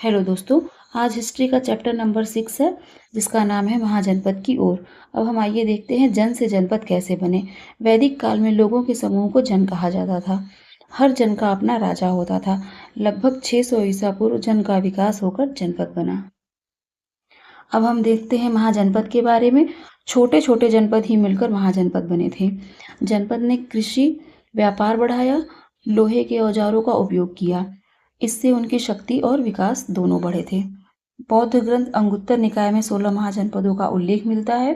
Hello दोस्तों। आज history का चैप्टर नंबर 6 है जिसका नाम है महाजनपद की ओर। अब हम आइए देखते हैं जन से जनपद कैसे बने। वैदिक काल में लोगों के समूह को जन कहा जाता था। हर जन का अपना राजा होता था। लगभग 600 ईसा पूर्व जन का विकास होकर जनपद बना। अब हम देखते हैं महाजनपद के बारे में। छोटे छोटे जनपद ही मिलकर महाजनपद बने थे। जनपद ने कृषि व्यापार बढ़ाया, लोहे के औजारों का उपयोग किया। इससे उनकी शक्ति और विकास दोनों बढ़े थे। बौद्ध ग्रंथ अंगुत्तर निकाय में 16 महाजनपदों का उल्लेख मिलता है।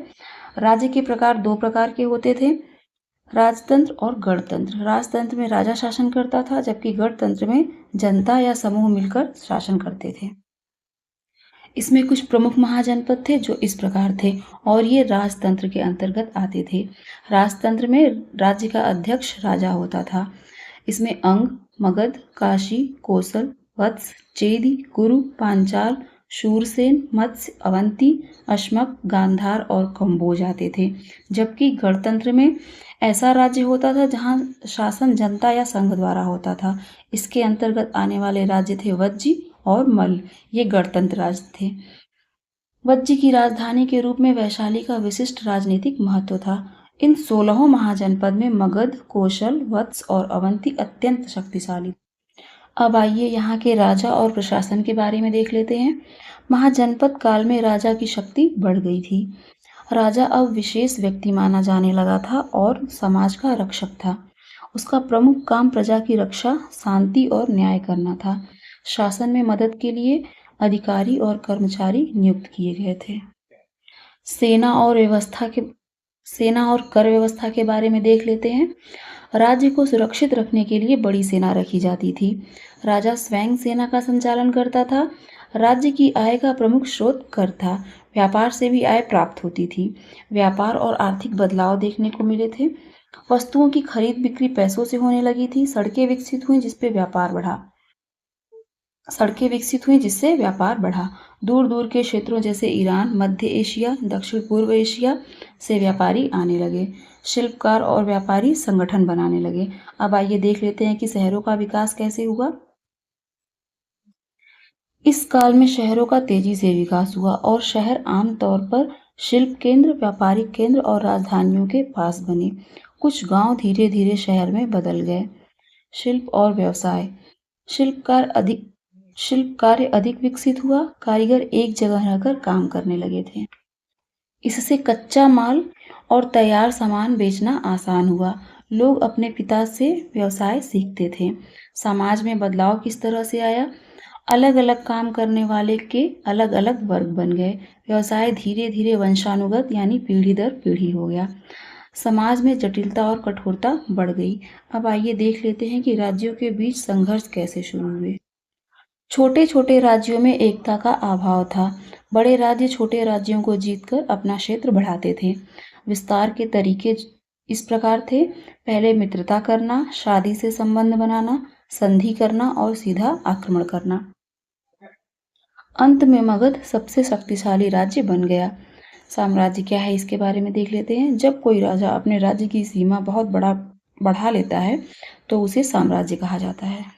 राज्य के प्रकार दो प्रकार के होते थे, राजतंत्र और गणतंत्र। राजतंत्र में राजा शासन करता था, जबकि गणतंत्र में जनता या समूह मिलकर शासन करते थे। इसमें कुछ प्रमुख महाजनपद थे जो इस प्रकार थे और ये राजतंत्र के अंतर्गत आते थे। राजतंत्र में राज्य का अध्यक्ष राजा होता था। इसमें अंग, मगध, काशी, कोसल, वत्स, चेदी, कुरु, पांचाल, शूरसेन, मत्स्य, अवंती, अश्मक, गांधार और कंबोज आते थे। जबकि गणतंत्र में ऐसा राज्य होता था जहां शासन जनता या संघ द्वारा होता था। इसके अंतर्गत आने वाले राज्य थे वज्जी और मल्ल। ये गणतंत्र राज्य थे। वज्जी की राजधानी के रूप में वैशाली का विशिष्ट राजनीतिक महत्व था। इन 16 महाजनपद में मगध, कोशल, वत्स और अवंती अत्यंत शक्तिशाली। अब आइए यहाँ के राजा और प्रशासन के बारे में देख लेते हैं। महाजनपद काल में राजा की शक्ति बढ़ गई थी। राजा अब विशेष व्यक्ति माना जाने लगा था और समाज का रक्षक था। उसका प्रमुख काम प्रजा की रक्षा, शांति और न्याय करना था। शासन में मदद के लिए अधिकारी और कर्मचारी नियुक्त किए गए थे। सेना और कर व्यवस्था के बारे में देख लेते हैं। राज्य को सुरक्षित रखने के लिए बड़ी सेना रखी जाती थी। राजा स्वयं सेना का संचालन करता था। राज्य की आय का प्रमुख स्रोत कर था। व्यापार से भी आय प्राप्त होती थी। व्यापार और आर्थिक बदलाव देखने को मिले थे। वस्तुओं की खरीद बिक्री पैसों से होने लगी थी। सड़कें विकसित हुई जिससे व्यापार बढ़ा। दूर दूर के क्षेत्रों जैसे ईरान, मध्य एशिया, दक्षिण पूर्व एशिया से व्यापारी आने लगे। शिल्पकार और व्यापारी संगठन बनाने लगे। अब आइए देख लेते हैं कि शहरों का विकास कैसे हुआ। इस काल में शहरों का तेजी से विकास हुआ और शहर आमतौर पर शिल्प केंद्र, व्यापारिक केंद्र और राजधानियों के पास बने। कुछ गांव धीरे धीरे शहर में बदल गए। शिल्प और व्यवसाय। शिल्प कार्य अधिक विकसित हुआ। कारीगर एक जगह रहकर काम करने लगे थे। इससे कच्चा माल और तैयार सामान बेचना आसान हुआ। लोग अपने पिता से व्यवसाय सीखते थे। समाज में बदलाव किस तरह से आया? अलग अलग काम करने वाले के अलग अलग वर्ग बन गए। व्यवसाय धीरे धीरे वंशानुगत यानी पीढ़ी दर पीढ़ी हो गया। समाज में जटिलता और कठोरता बढ़ गई। अब आइए देख लेते हैं कि राज्यों के बीच संघर्ष कैसे शुरू हुए। छोटे छोटे राज्यों में एकता का अभाव था। बड़े राज्य छोटे राज्यों को जीतकर अपना क्षेत्र बढ़ाते थे। विस्तार के तरीके इस प्रकार थे: पहले मित्रता करना, शादी से संबंध बनाना, संधि करना और सीधा आक्रमण करना। अंत में मगध सबसे शक्तिशाली राज्य बन गया। साम्राज्य क्या है इसके बारे में देख लेते हैं। जब कोई राजा अपने राज्य की सीमा बहुत बढ़ा लेता है तो उसे साम्राज्य कहा जाता है।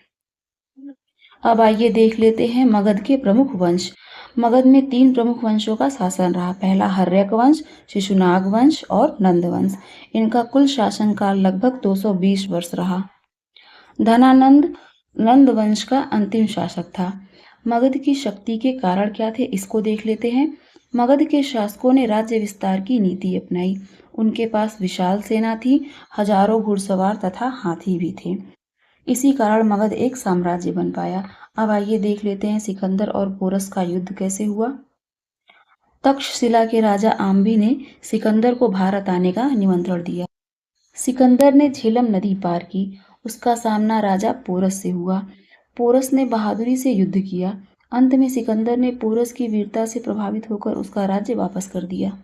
अब आइए देख लेते हैं मगध के प्रमुख वंश। मगध में 3 प्रमुख वंशों का शासन रहा। पहला हर्यक वंश, शिशुनाग वंश और नंद वंश। इनका कुल शासनकाल लगभग 220 वर्ष रहा। धनानंद नंद वंश का अंतिम शासक था। मगध की शक्ति के कारण क्या थे इसको देख लेते हैं। मगध के शासकों ने राज्य विस्तार की नीति अपनाई। उनके पास विशाल सेना थी, हजारों घुड़सवार तथा हाथी भी थे। इसी कारण मगध एक साम्राज्य बन पाया। अब आइए देख लेते हैं सिकंदर और पोरस का युद्ध कैसे हुआ। तक्षशिला के राजा आम्बी ने सिकंदर को भारत आने का निमंत्रण दिया। सिकंदर ने झेलम नदी पार की। उसका सामना राजा पोरस से हुआ। पोरस ने बहादुरी से युद्ध किया। अंत में सिकंदर ने पोरस की वीरता से प्रभावित होकर उसका राज्य वापस कर दिया।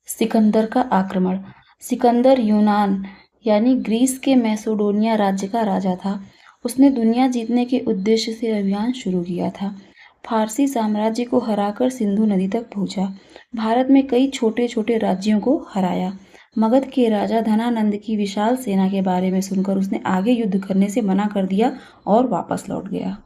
सिकंदर का आक्रमण। सिकंदर यूनान यानी ग्रीस के मैसेडोनिया राज्य का राजा था। उसने दुनिया जीतने के उद्देश्य से अभियान शुरू किया था। फारसी साम्राज्य को हराकर सिंधु नदी तक पहुंचा। भारत में कई छोटे छोटे राज्यों को हराया। मगध के राजा धनानंद की विशाल सेना के बारे में सुनकर उसने आगे युद्ध करने से मना कर दिया और वापस लौट गया।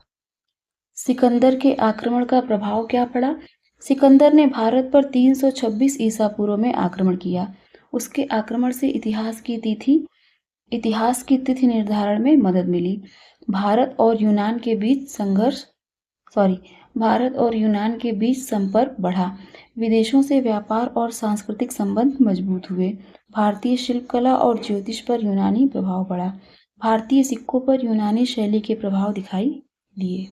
सिकंदर के आक्रमण का प्रभाव क्या पड़ा? सिकंदर ने भारत पर 326 ईसा पूर्व में आक्रमण किया। उसके आक्रमण से इतिहास की तिथि निर्धारण में मदद मिली। भारत और यूनान के बीच संघर्ष सॉरी भारत और यूनान के बीच संपर्क बढ़ा। विदेशों से व्यापार और सांस्कृतिक संबंध मजबूत हुए। भारतीय शिल्पकला और ज्योतिष पर यूनानी प्रभाव पड़ा। भारतीय सिक्कों पर यूनानी शैली के प्रभाव दिखाई दिए।